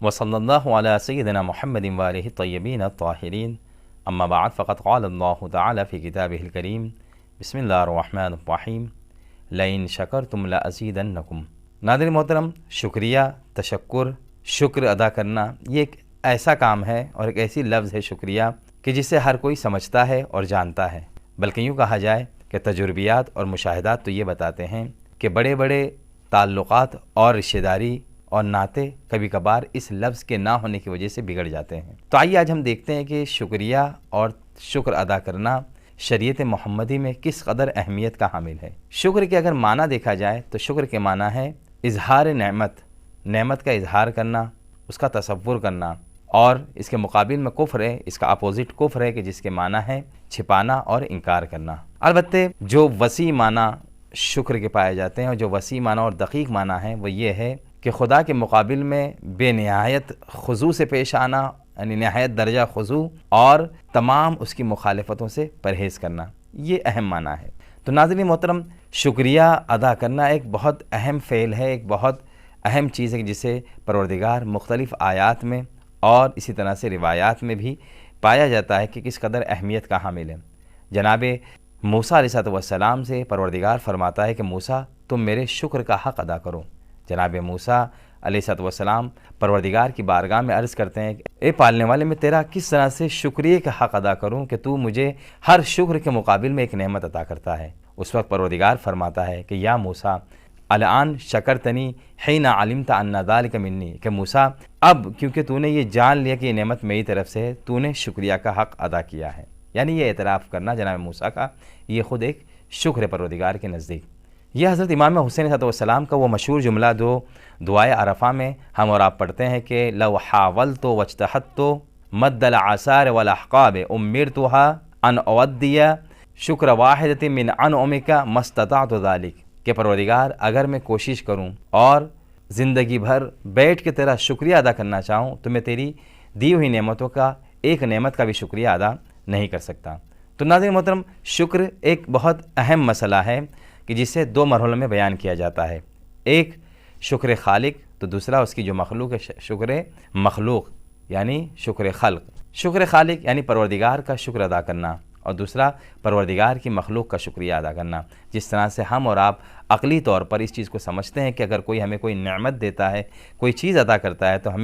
وصلی اللہ علی سیدنا محمد وآلہ الطیبین الطاہرین اما بعد فقد قال اللہ تعالی فی کتابہ الکریم بسم اللہ الرحمن الرحیم لئن شکرتم لازیدنکم۔ ناظرین محترم، شکریہ، تشکر، شکر ادا کرنا یہ ایک ایسا کام ہے اور ایک ایسی لفظ ہے شکریہ کہ جسے ہر کوئی سمجھتا ہے اور جانتا ہے، بلکہ یوں کہا جائے کہ تجربیات اور مشاہدات تو یہ بتاتے ہیں کہ بڑے بڑے تعلقات اور رشتہ داری اور ناطے کبھی کبھار اس لفظ کے نہ ہونے کی وجہ سے بگڑ جاتے ہیں۔ تو آئیے آج ہم دیکھتے ہیں کہ شکریہ اور شکر ادا کرنا شریعت محمدی میں کس قدر اہمیت کا حامل ہے۔ شکر کے اگر معنی دیکھا جائے تو شکر کے معنی ہے اظہار نعمت کا اظہار کرنا، اس کا تصور کرنا، اور اس کے مقابل میں کفر ہے، اس کا اپوزٹ کفر ہے کہ جس کے معنی ہے چھپانا اور انکار کرنا۔ البتہ جو وسیع معنی شکر کے پائے جاتے ہیں اور جو وسیع معنی اور دقیق معنی ہے وہ یہ ہے کہ خدا کے مقابل میں بے نہایت خضوع سے پیش آنا، یعنی نہایت درجہ خضوع، اور تمام اس کی مخالفتوں سے پرہیز کرنا، یہ اہم معنی ہے۔ تو ناظرین محترم، شکریہ ادا کرنا ایک بہت اہم فعل ہے، ایک بہت اہم چیز ہے جسے پروردگار مختلف آیات میں اور اسی طرح سے روایات میں بھی پایا جاتا ہے کہ کس قدر اہمیت کا حامل ہے۔ جناب موسیٰ علیہ السلام سے پروردگار فرماتا ہے کہ موسیٰ تم میرے شکر کا حق ادا کرو۔ جناب موسیٰ علیہ السلام پروردگار کی بارگاہ میں عرض کرتے ہیں کہ اے پالنے والے، میں تیرا کس طرح سے شکریہ کا حق ادا کروں کہ تو مجھے ہر شکر کے مقابل میں ایک نعمت عطا کرتا ہے۔ اس وقت پروردگار فرماتا ہے کہ یا موسیٰ الان شکرتنی حین علمت ان ذلک منی، کہ موسیٰ اب کیونکہ تو نے یہ جان لیا کہ یہ نعمت میری طرف سے ہے، تو نے شکریہ کا حق ادا کیا ہے۔ یعنی یہ اعتراف کرنا جناب موسیٰ کا یہ خود ایک شکر ہے پروردگار کے نزدیک۔ یہ حضرت امام حسین علیہ السلام کا وہ مشہور جملہ جو دعائے عرفہ میں ہم اور آپ پڑھتے ہیں کہ لو حاولت واجتہدت مد العثار والاحقاب امرتها ان اودی شکر واحدۃ من انعمک ما استطعت ذلک، کہ پروردگار اگر میں کوشش کروں اور زندگی بھر بیٹھ کے تیرا شکریہ ادا کرنا چاہوں تو میں تیری دی ہوئی نعمتوں کا ایک نعمت کا بھی شکریہ ادا نہیں کر سکتا۔ تو ناظرین محترم، شکر ایک بہت اہم مسئلہ ہے کہ جسے دو مرحلوں میں بیان کیا جاتا ہے، ایک شکر خالق، تو دوسرا اس کی جو مخلوق ہے شکر مخلوق یعنی شکر خلق۔ شکر خالق یعنی پروردگار کا شکر ادا کرنا، اور دوسرا پروردگار کی مخلوق کا شکریہ ادا کرنا۔ جس طرح سے ہم اور آپ عقلی طور پر اس چیز کو سمجھتے ہیں کہ اگر کوئی ہمیں کوئی نعمت دیتا ہے، کوئی چیز عطا کرتا ہے، تو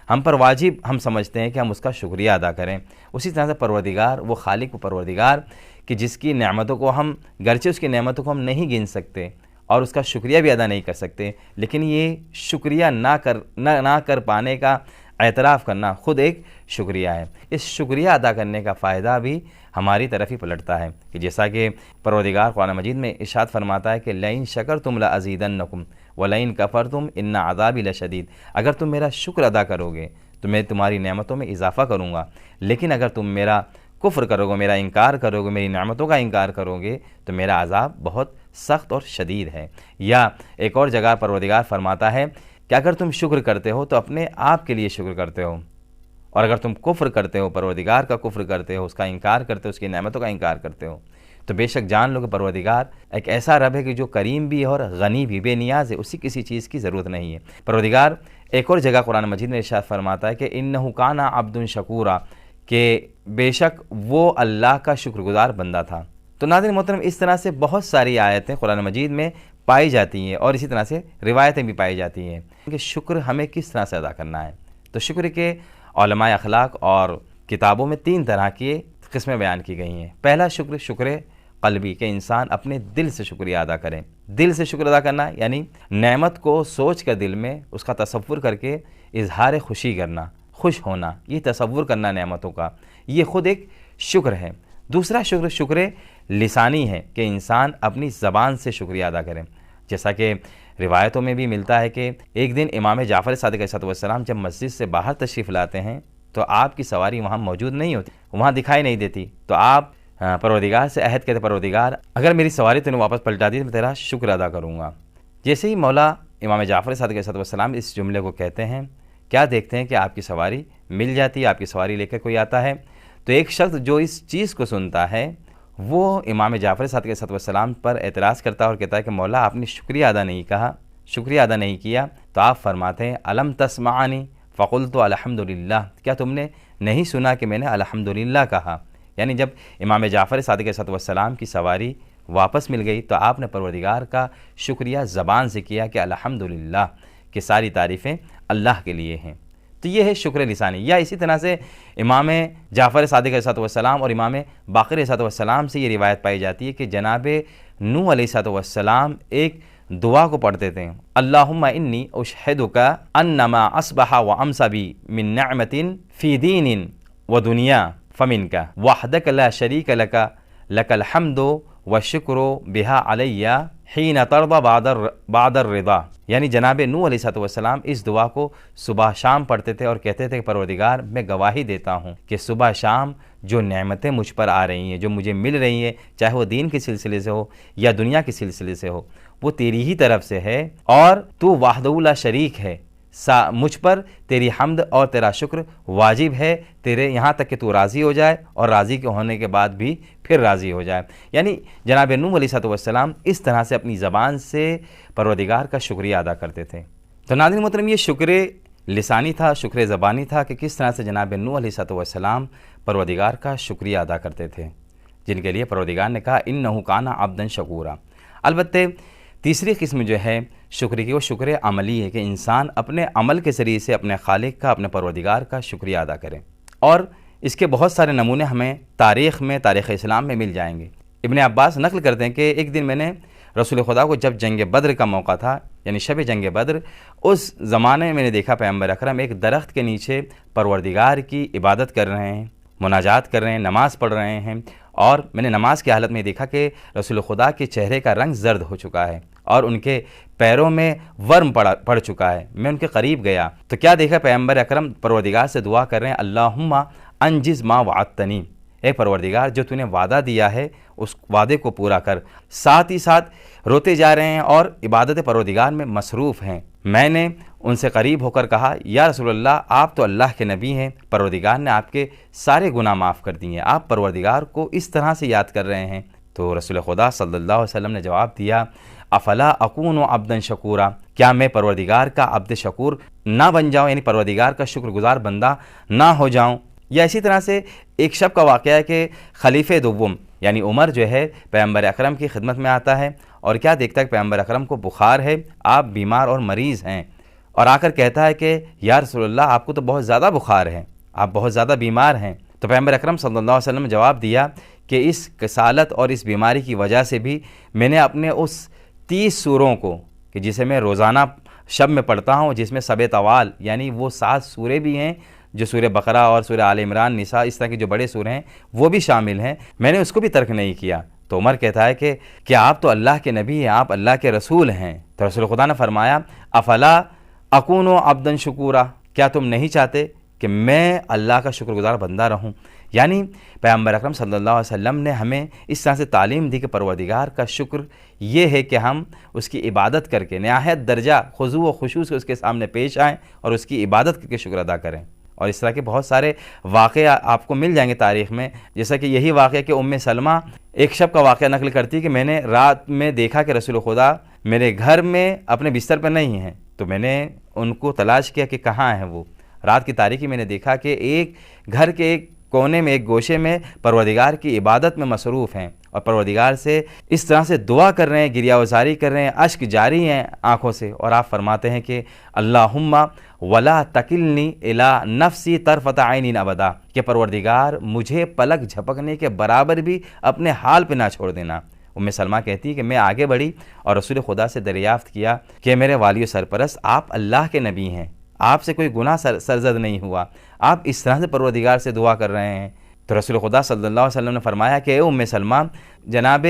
ہم پر واجب ہم سمجھتے ہیں کہ ہم اس کا شکریہ ادا کریں۔ اسی طرح سے پروردگار، وہ خالق، وہ پروردگار کہ جس کی نعمتوں کو ہم گرچہ اس کی نعمتوں کو ہم نہیں گن سکتے اور اس کا شکریہ بھی ادا نہیں کر سکتے، لیکن یہ شکریہ نہ کر پانے کا اعتراف کرنا خود ایک شکریہ ہے۔ اس شکریہ ادا کرنے کا فائدہ بھی ہماری طرف ہی پلٹتا ہے کہ جیسا کہ پروردگار قرآن مجید میں ارشاد فرماتا ہے کہ لئن شکرتم لازیدنکم ولئن کفرتم ان عذابی لشدید، اگر تم میرا شکر ادا کرو گے تو میں تمہاری نعمتوں میں اضافہ کروں گا، لیکن اگر تم میرا کفر کرو گے، میرا انکار کرو گے، میری نعمتوں کا انکار کرو گے تو میرا عذاب بہت سخت اور شدید ہے۔ یا ایک اور جگہ پروردگار فرماتا ہے کہ اگر تم شکر کرتے ہو تو اپنے آپ کے لیے شکر کرتے ہو، اور اگر تم کفر کرتے ہو، پروردگار کا کفر کرتے ہو، اس کا انکار کرتے ہو، اس کی نعمتوں کا انکار کرتے ہو، تو بے شک جان لو کہ پروردگار ایک ایسا رب ہے کہ جو کریم بھی ہے اور غنی بھی، بے نیاز ہے، اسی کسی چیز کی ضرورت نہیں ہے۔ پروردگار ایک اور جگہ قرآن مجید میں ارشاد فرماتا ہے کہ انہ کان عبد شکورا، کہ بے شک وہ اللہ کا شکر گزار بندہ تھا۔ تو ناظرین محترم، اس طرح سے بہت ساری آیتیں قرآن مجید میں پائی جاتی ہیں اور اسی طرح سے روایتیں بھی پائی جاتی ہیں کہ شکر ہمیں کس طرح سے ادا کرنا ہے۔ تو شکر کے علماء اخلاق اور کتابوں میں 3 طرح کی قسمیں بیان کی گئی ہیں۔ پہلا شکر قلبی، کہ انسان اپنے دل سے شکریہ ادا کریں۔ دل سے شکر ادا کرنا یعنی نعمت کو سوچ کر دل میں اس کا تصور کر کے اظہار خوشی کرنا، خوش ہونا، یہ تصور کرنا نعمتوں کا، یہ خود ایک شکر ہے۔ دوسرا شکر لسانی ہے کہ انسان اپنی زبان سے شکریہ ادا کریں، جیسا کہ روایتوں میں بھی ملتا ہے کہ ایک دن امام جعفر صادق علیہ السلام جب مسجد سے باہر تشریف لاتے ہیں تو آپ کی سواری وہاں موجود نہیں ہوتی، وہاں دکھائی نہیں دیتی، تو آپ پروردگار سے عہد کہتے پروردگار اگر میری سواری تو نے واپس پلٹا دی تو میں تیرا شکر ادا کروں گا۔ جیسے ہی مولا امام جعفر صادق علیہ السلام اس جملے کو کہتے ہیں، کیا دیکھتے ہیں کہ آپ کی سواری مل جاتی ہے، آپ کی سواری لے کر کوئی آتا ہے، تو ایک شخص جو اس چیز کو سنتا ہے وہ امام جعفر صادق علیہ السلام پر اعتراض کرتا ہے اور کہتا ہے کہ مولا آپ نے شکریہ ادا نہیں کہا، شکریہ ادا نہیں کیا، تو آپ فرماتے ہیں الم تسمعنی، فقلت الحمدللہ، کیا تم نے نہیں سنا کہ میں نے الحمدللہ کہا؟ یعنی جب امام جعفر صادق علیہ السلام کی سواری واپس مل گئی تو آپ نے پروردگار کا شکریہ زبان سے کیا کہ الحمدللہ، کہ ساری تعریفیں اللہ کے لیے ہیں۔ تو یہ ہے شکر لسانی۔ یا اسی طرح سے امام جعفر صادق علیہ السلام اور امام باقر علیہ السلام سے یہ روایت پائی جاتی ہے کہ جناب نوح علیہ السلام ایک دعا کو پڑھتے تھے، اللہم انی اشہدک انما اصبح وامسی بی من نعمت فی دین و دنیا فمنک وحدک لا شریک لک لک الحمد والشکر بہا علی حین ترضی بعد الرضا۔ یعنی جناب نوح علیہ السلام اس دعا کو صبح شام پڑھتے تھے اور کہتے تھے کہ پروردگار میں گواہی دیتا ہوں کہ صبح شام جو نعمتیں مجھ پر آ رہی ہیں، جو مجھے مل رہی ہیں، چاہے وہ دین کے سلسلے سے ہو یا دنیا کے سلسلے سے ہو، وہ تیری ہی طرف سے ہے، اور تو وحدہ لا شریک ہے، مجھ پر تیری حمد اور تیرا شکر واجب ہے، تیرے یہاں تک کہ تو راضی ہو جائے اور راضی کے ہونے کے بعد بھی پھر راضی ہو جائے۔ یعنی جناب نوح علیہ السلام اس طرح سے اپنی زبان سے پروردگار کا شکریہ ادا کرتے تھے۔ تو ناظرین محترم، یہ شکر لسانی تھا، شکر زبانی تھا کہ کس طرح سے جناب نوح علیہ السلام پروردگار کا شکریہ ادا کرتے تھے، جن کے لیے پروردگار نے کہا انہ کان عبدا شکورا۔ البتہ تیسری قسم جو ہے شکر کی، وہ شکر عملی ہے کہ انسان اپنے عمل کے ذریعے سے اپنے خالق کا، اپنے پروردگار کا شکریہ ادا کرے، اور اس کے بہت سارے نمونے ہمیں تاریخ اسلام میں مل جائیں گے۔ ابن عباس نقل کرتے ہیں کہ ایک دن میں نے رسول خدا کو جب جنگ بدر کا موقع تھا، یعنی شب جنگ بدر، اس زمانے میں نے دیکھا پیغمبر اکرم ایک درخت کے نیچے پروردگار کی عبادت کر رہے ہیں، مناجات کر رہے ہیں، نماز پڑھ رہے ہیں، اور میں نے نماز کی حالت میں دیکھا کہ رسول خدا کے چہرے کا رنگ زرد ہو چکا ہے اور ان کے پیروں میں ورم پڑ چکا ہے۔ میں ان کے قریب گیا تو کیا دیکھا، پیغمبر اکرم پروردگار سے دعا کر رہے ہیں، اللہم انجز ما وعدتنی، اے پروردگار جو تو نے وعدہ دیا ہے اس وعدے کو پورا کر۔ ساتھ ہی ساتھ روتے جا رہے ہیں اور عبادت پروردگار میں مصروف ہیں۔ میں نے ان سے قریب ہو کر کہا، یا رسول اللہ، آپ تو اللہ کے نبی ہیں، پروردگار نے آپ کے سارے گناہ معاف کر دیے ہیں، آپ پروردگار کو اس طرح سے یاد کر رہے ہیں۔ تو رسول خدا صلی اللہ علیہ وسلم نے جواب دیا، افلا اکون عبدا شکورا، کیا میں پروردگار کا عبد شکور نہ بن جاؤں، یعنی پروردگار کا شکر گزار بندہ نہ ہو جاؤں؟ یا اسی طرح سے ایک شب کا واقعہ ہے کہ خلیفہ دوم یعنی عمر جو ہے پیغمبر اکرم کی خدمت میں آتا ہے اور کیا دیکھتا ہے کہ پیغمبر اکرم کو بخار ہے، آپ بیمار اور مریض ہیں، اور آ کر کہتا ہے کہ یا رسول اللہ، آپ کو تو بہت زیادہ بخار ہے، آپ بہت زیادہ بیمار ہیں۔ تو پیغمبر اکرم صلی اللہ علیہ وسلم نے جواب دیا کہ اس کسالت اور اس بیماری کی وجہ سے بھی میں نے اپنے اس 30 سوروں کو، کہ جسے میں روزانہ شب میں پڑھتا ہوں، جس میں سب طوال یعنی وہ 7 سورے بھی ہیں جو سورہ بقرہ اور سورہ آل عمران، نساء، اس طرح کے جو بڑے سورے ہیں وہ بھی شامل ہیں، میں نے اس کو بھی ترک نہیں کیا۔ تو عمر کہتا ہے کہ کیا آپ تو اللہ کے نبی ہیں، آپ اللہ کے رسول ہیں؟ تو رسول خدا نے فرمایا، افلا اکون عبدا شکورا، کیا تم نہیں چاہتے کہ میں اللہ کا شکر گزار بندہ رہوں؟ یعنی پیغمبر اکرم صلی اللہ علیہ وسلم نے ہمیں اس طرح سے تعلیم دی کہ پروردگار کا شکر یہ ہے کہ ہم اس کی عبادت کر کے نہایت درجہ خضوع و خشوع سے اس کے سامنے پیش آئیں اور اس کی عبادت کر کے شکر ادا کریں۔ اور اس طرح کے بہت سارے واقعہ آپ کو مل جائیں گے تاریخ میں، جیسا کہ یہی واقعہ کہ ام سلمہ ایک شب کا واقعہ نقل کرتی کہ میں نے رات میں دیکھا کہ رسول خدا میرے گھر میں اپنے بستر پر نہیں ہیں، تو میں نے ان کو تلاش کیا کہ کہاں ہیں وہ۔ رات کی تاریکی میں نے دیکھا کہ ایک گھر کے ایک کونے میں، ایک گوشے میں پروردگار کی عبادت میں مصروف ہیں اور پروردگار سے اس طرح سے دعا کر رہے ہیں، گریہ وزاری کر رہے ہیں، اشک جاری ہیں آنکھوں سے، اور آپ فرماتے ہیں کہ اللہم ولا تکلنی الی نفسی طرفۃ عین ابدا، کہ پروردگار مجھے پلک جھپکنے کے برابر بھی اپنے حال پہ نہ چھوڑ دینا۔ ام سلمہ کہتی ہے کہ میں آگے بڑھی اور رسول خدا سے دریافت کیا کہ میرے والی و سرپرست، آپ اللہ کے نبی ہیں، آپ سے کوئی گناہ سرزد نہیں ہوا، آپ اس طرح سے پروردگار سے دعا کر رہے ہیں؟ تو رسول خدا صلی اللہ علیہ وسلم نے فرمایا کہ اے ام سلمہ، جناب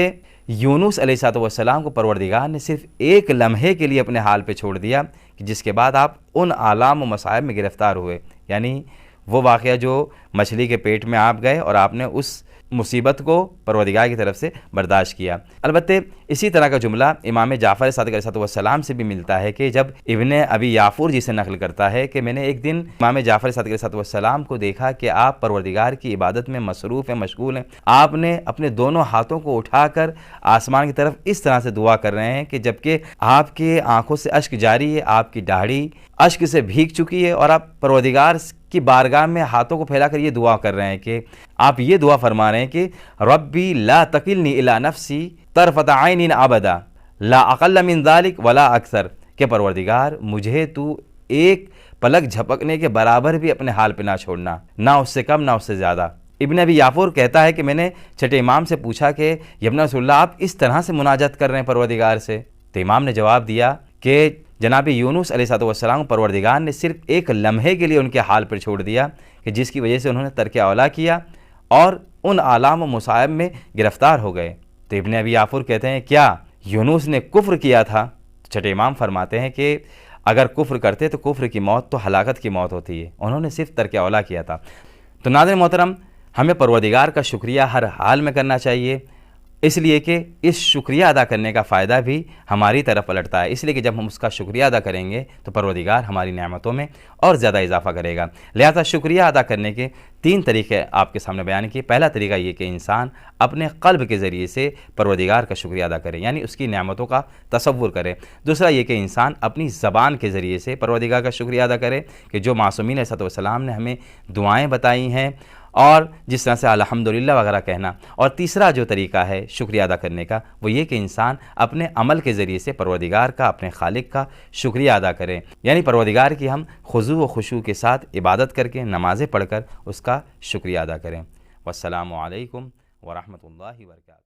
یونس علیہ السلام کو پروردگار نے صرف ایک لمحے کے لیے اپنے حال پہ چھوڑ دیا، کہ جس کے بعد آپ ان آلام و مصائب میں گرفتار ہوئے، یعنی وہ واقعہ جو مچھلی کے پیٹ میں آپ گئے اور آپ نے اس مصیبت کو پروردگار کی طرف سے برداشت کیا۔ البتہ اسی طرح کا جملہ امام جعفر صادق علیہ السلام سے بھی ملتا ہے کہ جب ابن ابی یافور جی سے نقل کرتا ہے کہ میں نے ایک دن امام جعفر صادق علیہ السلام کو دیکھا کہ آپ پروردگار کی عبادت میں مصروف ہیں، مشغول ہیں۔ آپ نے اپنے دونوں ہاتھوں کو اٹھا کر آسمان کی طرف اس طرح سے دعا کر رہے ہیں کہ جبکہ آپ کے آنکھوں سے اشک جاری ہے، آپ کی داڑھی اشک سے بھیگ چکی ہے، اور آپ پروردگار کی بارگاہ میں ہاتھوں کو پھیلا کر یہ دعا کر رہے ہیں کہ آپ یہ دعا فرما رہے ہیں کہ ربی لا تکلنی الی نفسی طرفۃ عین ابدا لا اقل من ذلک ولا اکثر، کہ پروردگار مجھے تو ایک پلک جھپکنے کے برابر بھی اپنے حال پہ نہ چھوڑنا، نہ اس سے کم نہ اس سے زیادہ۔ ابن ابی یافور کہتا ہے کہ میں نے چھٹے امام سے پوچھا کہ ابن رسول اللہ آپ اس طرح سے مناجات کر رہے ہیں پروردگار سے؟ تو امام نے جواب دیا کہ جناب یونس علیہ السلام پروردگار نے صرف ایک لمحے کے لیے ان کے حال پر چھوڑ دیا کہ جس کی وجہ سے انہوں نے ترک اولا کیا اور ان آلام و مصائب میں گرفتار ہو گئے۔ تو ابن ابی یافور کہتے ہیں کیا یونس نے کفر کیا تھا؟ چھٹے امام فرماتے ہیں کہ اگر کفر کرتے تو کفر کی موت تو ہلاکت کی موت ہوتی ہے، انہوں نے صرف ترک اولا کیا تھا۔ تو ناظرین محترم، ہمیں پروردگار کا شکریہ ہر حال میں کرنا چاہیے، اس لیے کہ اس شکریہ ادا کرنے کا فائدہ بھی ہماری طرف پلٹتا ہے، اس لیے کہ جب ہم اس کا شکریہ ادا کریں گے تو پروردگار ہماری نعمتوں میں اور زیادہ اضافہ کرے گا۔ لہذا شکریہ ادا کرنے کے 3 طریقے آپ کے سامنے بیان کیے۔ پہلا طریقہ یہ کہ انسان اپنے قلب کے ذریعے سے پروردگار کا شکریہ ادا کرے، یعنی اس کی نعمتوں کا تصور کرے۔ دوسرا یہ کہ انسان اپنی زبان کے ذریعے سے پروردگار کا شکریہ ادا کرے کہ جو معصومین علیہ السلام نے ہمیں دعائیں بتائی ہیں، اور جس طرح سے الحمدللہ وغیرہ کہنا۔ اور تیسرا جو طریقہ ہے شکریہ ادا کرنے کا وہ یہ کہ انسان اپنے عمل کے ذریعے سے پروردگار کا، اپنے خالق کا شکریہ ادا کرے، یعنی پروردگار کی ہم خضوع و خشوع کے ساتھ عبادت کر کے، نمازیں پڑھ کر اس کا شکریہ ادا کریں۔ والسلام علیکم ورحمۃ اللہ وبرکاتہ۔